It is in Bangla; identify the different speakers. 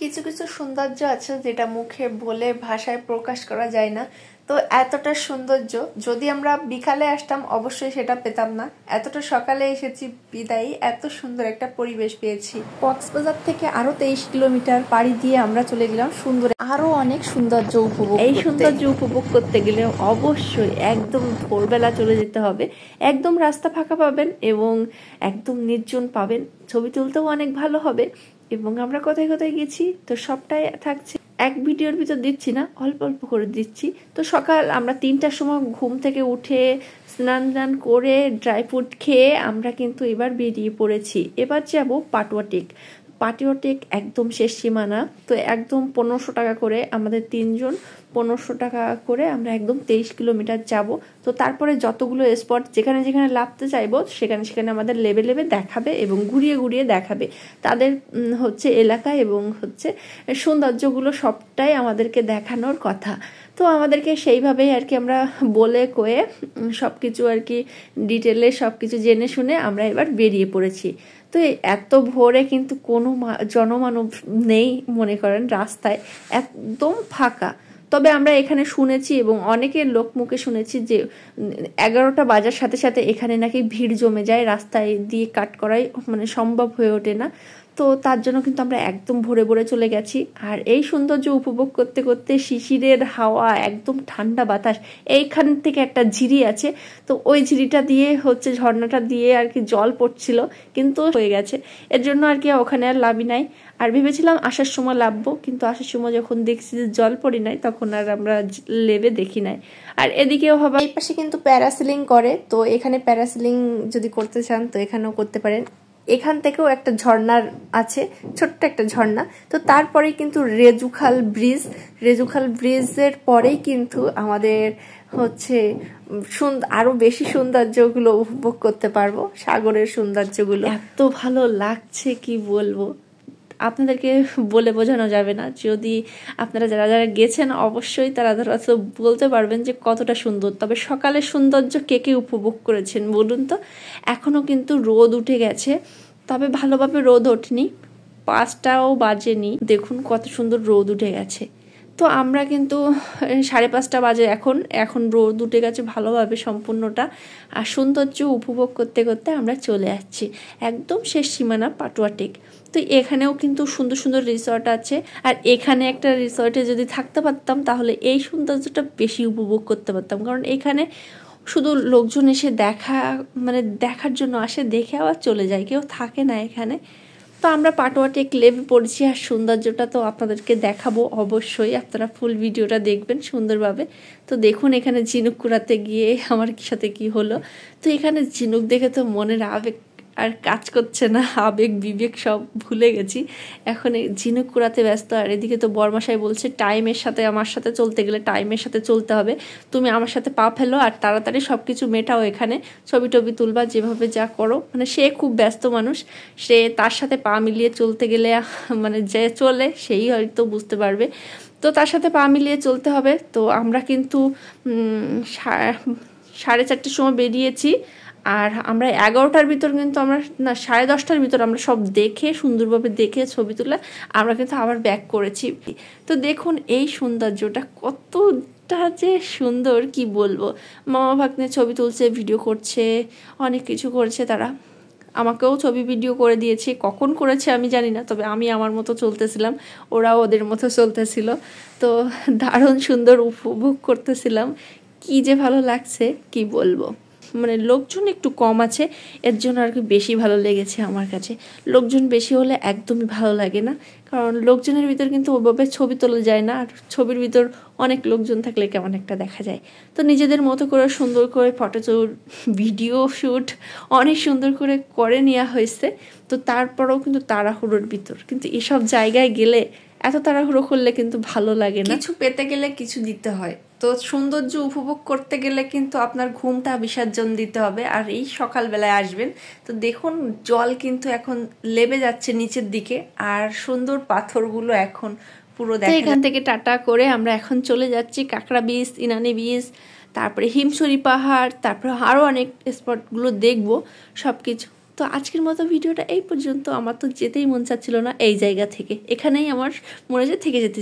Speaker 1: কিছু কিছু সৌন্দর্য আছে যেটা মুখে বলে ভাষায় প্রকাশ করা যায় না। তো এতটা সৌন্দর্য যদি আমরা বিকালে আসতাম অবশ্যই সেটা পেতাম না। এতটা সকালে এসেছি বিদায়ী এত সুন্দর একটা পরিবেশ পেয়েছি। কক্সবাজার থেকে আরো 23 কিলোমিটার পাড়ি দিয়ে আমরা চলে গেলাম সুন্দর আরো অনেক সৌন্দর্য উপভোগ। এই সৌন্দর্য উপভোগ করতে গেলে অবশ্যই একদম ভোরবেলা চলে যেতে হবে। একদম রাস্তা ফাঁকা পাবেন এবং একদম নির্জন পাবেন, ছবি তুলতেও অনেক ভালো হবে। এবং আমরা কোথায় কোথায় গেছি তো সবটাই থাকছে, এক ভিডিওর ভিতর দিচ্ছি না, অল্প অল্প করে দিচ্ছি। তো সকাল আমরা 3টার সময় ঘুম থেকে উঠে স্নান করে ড্রাই ফ্রুট খেয়ে আমরা কিন্তু এবার বেরিয়ে পড়েছি। এবার যাব পাটুয়া টেক। পাটুয়া টেক একদম শেষ সীমানা। তো একদম 1500 টাকা করে আমাদের 3জন, 1500 টাকা করে আমরা একদম 23 কিলোমিটার যাব। তো তারপরে যতগুলো স্পট যেখানে যেখানে লাভতে চাইবো সেখানে সেখানে আমাদের লেবে লেবে দেখাবে এবং ঘুরিয়ে ঘুরিয়ে দেখাবে তাদের হচ্ছে এলাকা এবং হচ্ছে সৌন্দর্যগুলো সবটাই আমাদেরকে দেখানোর কথা। তো আমাদেরকে সেইভাবেই আর কি আমরা বলে কয়ে সব কিছু আর কি ডিটেলে সব কিছু জেনে শুনে আমরা এবার বেরিয়ে পড়েছি। তো এত ভোরে কিন্তু কোনো জনমানব নেই, মনে করেন রাস্তায় একদম ফাঁকা। তবে আমরা এখানে শুনেছি এবং অনেকের লোক মুখে শুনেছি যে 11টা বাজার সাথে সাথে এখানে নাকি ভিড় জমে যায়, রাস্তায় দিয়ে কাট করাই মানে সম্ভব হয়ে ওঠে না। তো তার জন্য কিন্তু আমরা একদম ভোরে ভোরে চলে গেছি। আর এই সৌন্দর্য উপভোগ করতে করতে শিশিরের হাওয়া, একদম ঠান্ডা বাতাস, এইখান থেকে একটা ঝিরি আছে, তো ওই ঝিরিটা দিয়ে হচ্ছে ঝর্ণাটা দিয়ে আর কি জল পড়ছিল, কিন্তু হয়ে গেছে। এর জন্য আর কি ওখানে আর লাভই নাই। আর ভেবেছিলাম আসার সময় লাভবো, কিন্তু আসার সময় যখন দেখছি যে জল পড়ি নাই তখন আর আমরা লেবে দেখি নাই। আর এদিকেও হবে, এই পাশে কিন্তু প্যারাসিলিং করে। তো এখানে প্যারাসিলিং যদি করতে চান তো এখানেও করতে পারেন। এখান থেকেও একটা ঝর্ণার আছে, ছোট্ট একটা ঝর্ণা। তো তারপরেই কিন্তু রেজুখাল ব্রিজের পরেই কিন্তু আমাদের হচ্ছে আরো বেশি সৌন্দর্যগুলো উপভোগ করতে পারবো, সাগরের সৌন্দর্যগুলো। এত ভালো লাগছে কি বলবো, আপনাদেরকে বলে বোঝানো যাবে না। যদি আপনারা যারা যারা গেছেন অবশ্যই তারা তো বলতে পারবেন যে কতটা সুন্দর। তবে সকালের সৌন্দর্য কে কে উপভোগ করেছেন বলুন তো। এখনো কিন্তু রোদ উঠে গেছে, তবে ভালোভাবে রোদ ওঠেনি, 5টাও বাজেনি। দেখুন কত সুন্দর রোদ উঠে গেছে। তো আমরা কিন্তু 5:30 বাজে এখন রোদ উঠে গেছে ভালোভাবে সম্পূর্ণটা। আর সৌন্দর্য উপভোগ করতে করতে আমরা চলে আসছি একদম শেষ সীমানা পাটুয়া টেক। তো এখানেও কিন্তু সুন্দর সুন্দর রিসর্ট আছে। আর এখানে একটা রিসর্টে যদি থাকতে পারতাম তাহলে এই সৌন্দর্যটা বেশি উপভোগ করতে পারতাম, কারণ এখানে শুধু লোকজন এসে দেখার জন্য আসে, দেখে আবার চলে যায়, কেউ থাকে না এখানে। তো আমরা পাটুয়া টেক লেবে পড়েছি আর সৌন্দর্যটা তো আপনাদেরকে দেখাবো অবশ্যই, আপনারা ফুল ভিডিওটা দেখবেন সুন্দরভাবে। তো দেখুন এখানে ঝিনুক কুড়াতে গিয়ে আমার সাথে কি হলো। তো এখানে ঝিনুক দেখে তো মনের আবেগ আর কাজ করছে না, আবেগ বিবেক সব ভুলে গেছি, এখন ঝিনুক কুড়াতে ব্যস্ত। আর এদিকে তো বরমাশাই বলছে টাইমের সাথে আমার সাথে চলতে গেলে টাইমের সাথে চলতে হবে, তুমি আমার সাথে পা ফেলো আর তাড়াতাড়ি সব কিছু মেটাও, এখানে ছবি টবি তুলবা, যেভাবে যা করো। মানে সে খুব ব্যস্ত মানুষ, সে তার সাথে পা মিলিয়ে চলতে গেলে মানে যে চলে সেই হয়তো বুঝতে পারবে। তো তার সাথে পা মিলিয়ে চলতে হবে। তো আমরা কিন্তু 4:30টার সময় বেরিয়েছি। আর আমরা 11টার ভিতর কিন্তু আমরা 10:30টার ভিতর আমরা সব দেখে সুন্দরভাবে দেখে ছবি তুলে আমরা কিন্তু আবার ব্যাক করেছি। তো দেখুন এই সৌন্দর্যটা কতটা যে সুন্দর কি বলবো। মামা ভাগ্নে ছবি তুলছে, ভিডিও করছে, অনেক কিছু করছে তারা। আমাকেও ছবি ভিডিও করে দিয়েছে, কখন করেছে আমি জানি না, তবে আমি আমার মতো চলতেছিলাম, ওরাও ওদের মতো চলতেছিল। তো দারুণ সুন্দর উপভোগ করতেছিলাম, কি যে ভালো লাগছে কি বলবো। মানে লোকজন একটু কম আছে, এর জন্য আর কি বেশি ভালো লেগেছে আমার কাছে। লোকজন বেশি হলে একদমই ভালো লাগে না, কারণ লোকজনের ভিতর কিন্তু ওইভাবে ছবি তোলা যায় না। আর ছবির ভিতর অনেক লোকজন থাকলে কেমন একটা দেখা যায়। তো নিজেদের মতো করে সুন্দর করে ফটো ভিডিও শ্যুট অনেক সুন্দর করে নেওয়া হয়েছে। তো তারপরেও কিন্তু তাড়াহুড়োর ভিতর, কিন্তু এসব জায়গায় গেলে এত তাড়াহুড়ো করলে কিন্তু ভালো লাগে না। কিছু পেতে গেলে কিছু দিতে হয়। তো সৌন্দর্য উপভোগ করতে গেলে কিন্তু আপনার ঘুমটা বিসর্জন দিতে হবে। আর এই সকালবেলায় আসবেন তো দেখুন জল কিন্তু এখন লেবে যাচ্ছে নিচের দিকে, আর সুন্দর পাথরগুলো এখন পুরো দেখা। এখান থেকে টাটা করে আমরা এখন চলে যাচ্ছি কাঁকড়া বীচ, ইনানি বীচ, তারপরে হিমছড়ি পাহাড়, তারপরে আরও অনেক স্পটগুলো দেখবো সব কিছু।
Speaker 2: তো আজকের মতো ভিডিওটা এই পর্যন্ত। আমার তো যেতেই মন চাচ্ছিল না এই জায়গা থেকে, এখানেই আমার মনে হয় থেকে যেতে